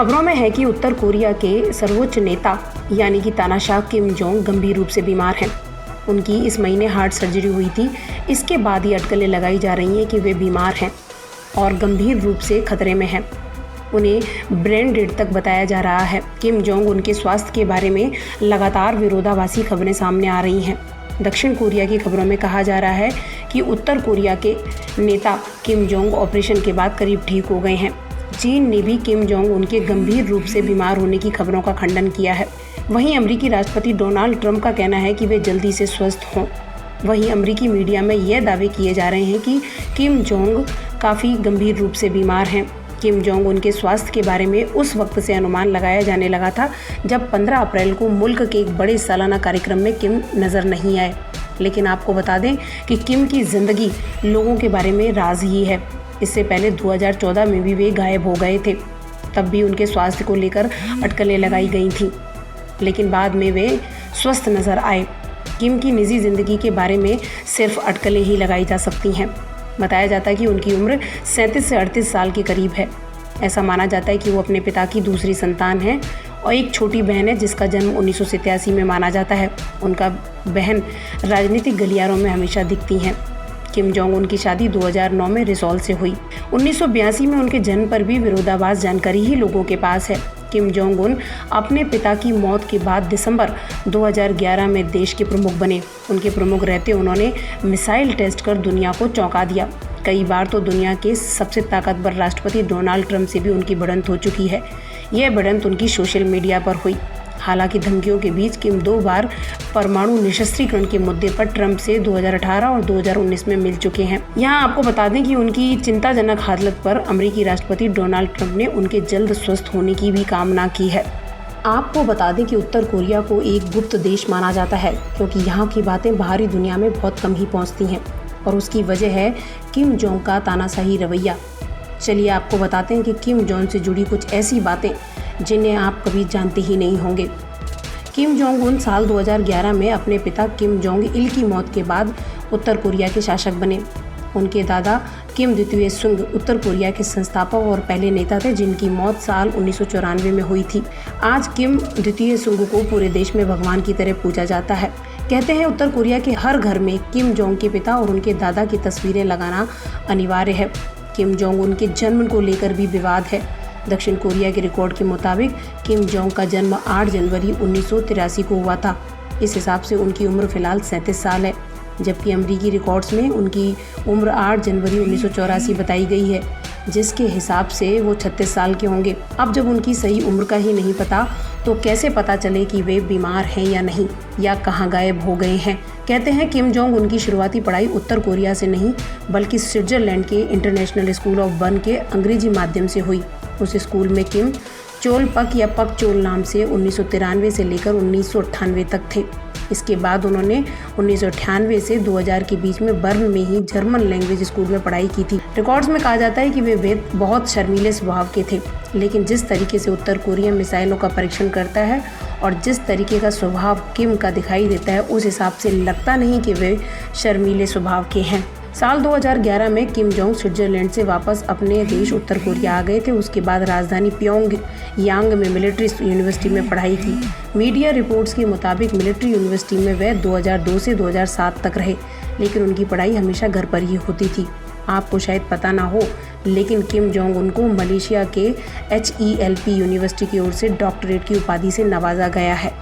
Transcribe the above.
खबरों में है कि उत्तर कोरिया के सर्वोच्च नेता यानी कि तानाशाह किम जोंग गंभीर रूप से बीमार हैं। उनकी इस महीने हार्ट सर्जरी हुई थी। इसके बाद ही अटकलें लगाई जा रही हैं कि वे बीमार हैं और गंभीर रूप से खतरे में हैं। उन्हें ब्रेन डेड तक बताया जा रहा है। किम जोंग उनके स्वास्थ्य के बारे में लगातार विरोधाभासी खबरें सामने आ रही हैं। दक्षिण कोरिया की खबरों में कहा जा रहा है कि उत्तर कोरिया के नेता किम जोंग ऑपरेशन के बाद करीब ठीक हो गए हैं। चीन ने भी किम जोंग उनके गंभीर रूप से बीमार होने की खबरों का खंडन किया है। वहीं अमेरिकी राष्ट्रपति डोनाल्ड ट्रंप का कहना है कि वे जल्दी से स्वस्थ हों। वहीं अमेरिकी मीडिया में यह दावे किए जा रहे हैं कि किम जोंग काफ़ी गंभीर रूप से बीमार हैं। किम जोंग उनके स्वास्थ्य के बारे में उस वक्त से अनुमान लगाया जाने लगा था जब 15 अप्रैल को मुल्क के एक बड़े सालाना कार्यक्रम में किम नज़र नहीं आए। लेकिन आपको बता दें कि किम की ज़िंदगी लोगों के बारे में राज ही है। इससे पहले 2014 में भी वे गायब हो गए थे। तब भी उनके स्वास्थ्य को लेकर अटकलें लगाई गई थीं, लेकिन बाद में वे स्वस्थ नज़र आए। किम की निजी ज़िंदगी के बारे में सिर्फ अटकलें ही लगाई जा सकती हैं। बताया जाता है कि उनकी उम्र 37 से 38 साल के करीब है। ऐसा माना जाता है कि वो अपने पिता की दूसरी संतान है और एक छोटी बहन है जिसका जन्म 1987 में माना जाता है। उनका बहन राजनीतिक गलियारों में हमेशा दिखती हैं। किम जोंग उन की शादी 2009 में रिसोल से हुई। 1982 में उनके जन्म पर भी विरोधाभास जानकारी ही लोगों के पास है। किम जोंग उन अपने पिता की मौत के बाद दिसंबर 2011 में देश के प्रमुख बने। उनके प्रमुख रहते उन्होंने मिसाइल टेस्ट कर दुनिया को चौंका दिया। कई बार तो दुनिया के सबसे ताकतवर राष्ट्रपति डोनाल्ड ट्रंप से भी उनकी भिड़ंत हो चुकी है। यह भिड़ंत उनकी सोशल मीडिया पर हुई। हालांकि धमकियों के बीच किम 2 बार परमाणु निरस्त्रीकरण के मुद्दे पर ट्रंप से 2018 और 2019 में मिल चुके हैं। यहाँ आपको बता दें कि उनकी चिंताजनक हालत पर अमेरिकी राष्ट्रपति डोनाल्ड ट्रंप ने उनके जल्द स्वस्थ होने की भी कामना की है। आपको बता दें कि उत्तर कोरिया को एक गुप्त देश माना जाता है क्योंकि यहाँ की बातें बाहरी दुनिया में बहुत कम ही पहुँचती हैं और उसकी वजह है किम जोंग का तानाशाही रवैया। चलिए आपको बताते हैं कि किम जोंग से जुड़ी कुछ ऐसी बातें जिन्हें आप कभी जानते ही नहीं होंगे। किम जोंग उन साल 2011 में अपने पिता किम जोंग इल की मौत के बाद उत्तर कोरिया के शासक बने। उनके दादा किम द्वितीय सुंग उत्तर कोरिया के संस्थापक और पहले नेता थे जिनकी मौत साल 1994 में हुई थी। आज किम द्वितीय सुंग को पूरे देश में भगवान की तरह पूजा जाता है। कहते हैं उत्तर कोरिया के हर घर में किम जोंग के पिता और उनके दादा की तस्वीरें लगाना अनिवार्य है। किम जोंग उनके जन्म को लेकर भी विवाद है। दक्षिण कोरिया के रिकॉर्ड के मुताबिक किम जोंग का जन्म 8 जनवरी 1983 को हुआ था। इस हिसाब से उनकी उम्र फिलहाल 37 साल है, जबकि अमेरिकी रिकॉर्ड्स में उनकी उम्र 8 जनवरी 1984 बताई गई है, जिसके हिसाब से वो 36 साल के होंगे। अब जब उनकी सही उम्र का ही नहीं पता तो कैसे पता चले कि वे बीमार हैं या नहीं या कहाँ गायब हो गए हैं। कहते हैं किम जोंग उनकी शुरुआती पढ़ाई उत्तर कोरिया से नहीं बल्कि स्विट्जरलैंड के इंटरनेशनल स्कूल ऑफ बर्न के अंग्रेजी माध्यम से हुई। उस स्कूल में किम चोल पक या पक चोल नाम से 1993 से लेकर 1998 तक थे। इसके बाद उन्होंने 1998 से 2000 के बीच में बर्न में ही जर्मन लैंग्वेज स्कूल में पढ़ाई की थी। रिकॉर्ड्स में कहा जाता है कि वे बहुत शर्मीले स्वभाव के थे, लेकिन जिस तरीके से उत्तर कोरिया मिसाइलों का परीक्षण करता है और जिस तरीके का स्वभाव किम का दिखाई देता है उस हिसाब से लगता नहीं कि वे शर्मीले स्वभाव के हैं। साल 2011 में किम जोंग स्विट्जरलैंड से वापस अपने देश उत्तर कोरिया आ गए थे। उसके बाद राजधानी प्योंग यांग में मिलिट्री यूनिवर्सिटी में पढ़ाई की। मीडिया रिपोर्ट्स के मुताबिक मिलिट्री यूनिवर्सिटी में वे 2002 से 2007 तक रहे, लेकिन उनकी पढ़ाई हमेशा घर पर ही होती थी। आपको शायद पता ना हो, लेकिन किम जोंग उनको मलेशिया के HELP यूनिवर्सिटी की ओर से डॉक्टरेट की उपाधि से नवाजा गया है।